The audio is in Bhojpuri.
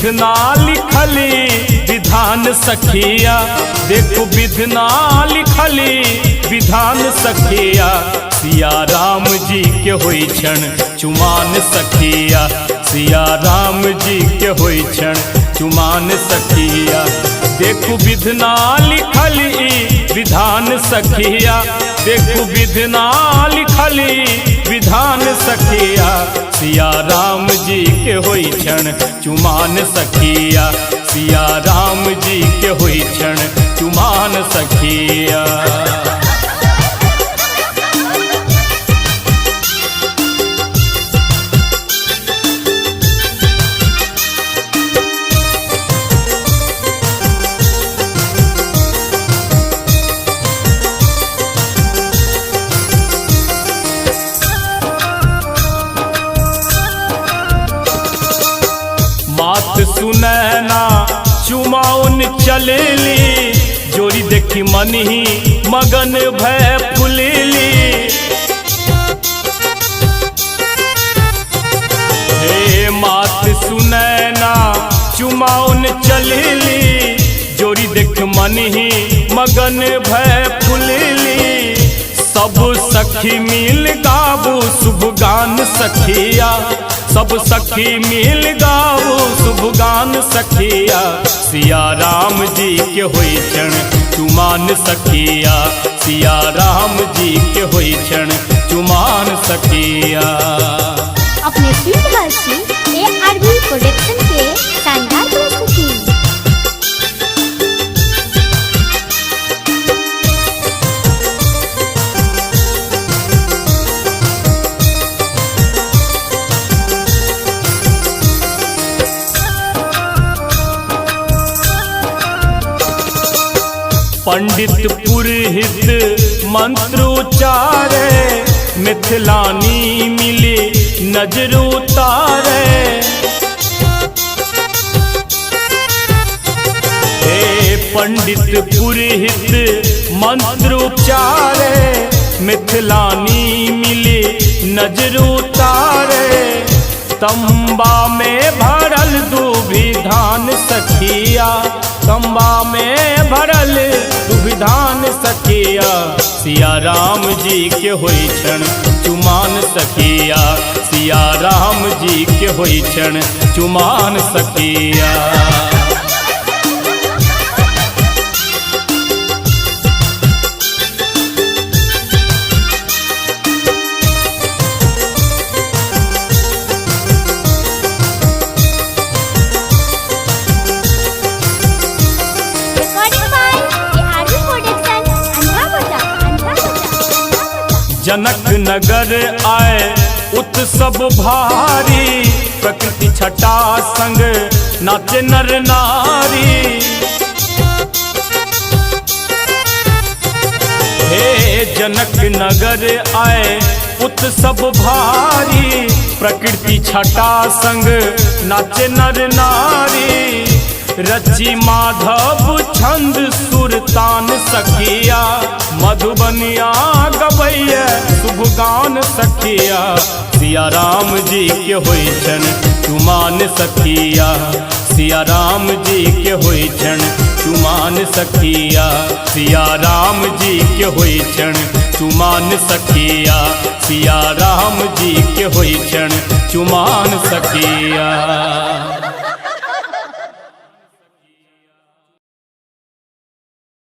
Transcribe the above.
विधना लिखली विधान सखिया, देखो विधना लिखली विधान सखिया। सिया राम जी के होई क्षण चुमान सखिया, सिया राम जी के होई क्षण चुमान सखिया। देखो विधना लिखली विधान सखिया, देखो विधना लिखली विधान सखिया। सिया राम जी के होई क्षण चुमान सखिया, सिया राम जी के होई क्षण चुमान सखिया। मात सुनैना चुमाउन चलेली, जोड़ी देखी मन ही मगन भय फुलेली। हे मात सुनैना चुमाउन चलेली, जोड़ी देख मन ही मगन भय फुलेली। सब सखी मिल गाबू शुभ गान सखिया, सब सखी मिल गाओ शुभ गान सखिया। सिया राम जी के होई क्षण चुमान सखिया, सिया राम जी के होई क्षण चुमान सखिया। अपने फील्ड गर्ल्स की ARV प्रोडक्शन के शानदार प्रस्तुति। पंडित पुरोहित मंत्रोच्चारे, मिथिलानी मिली नजर उतारे। हे पंडित पुरोहित मंत्रोच्चारे, मिथिलानी मिली नजर उतारे। तंबा में भरल दुभिधान सखिया, तंबा में भरल दुभिधान सखिया। सिया राम जी के होई क्षण चुमान सखिया, सिया राम जी के होई क्षण चुमान सखिया। जनक नगर आए उत्सव भारी, प्रकृति छटा संग नाचे नर नारी। हे जनक नगर आए उत्सव भारी, प्रकृति छटा संग नाचे नर नारी। रची माधव छंद सुरतान सखिया, मधुबनिया गवैया शुभ गान सखिया। सिया राम जी के होई क्षण चुमान सखिया, सिया राम जी के होई क्षण चुमान सखिया। सिया राम जी के होई क्षण चुमान सखिया, सिया राम जी के होई क्षण चुमान सखिया।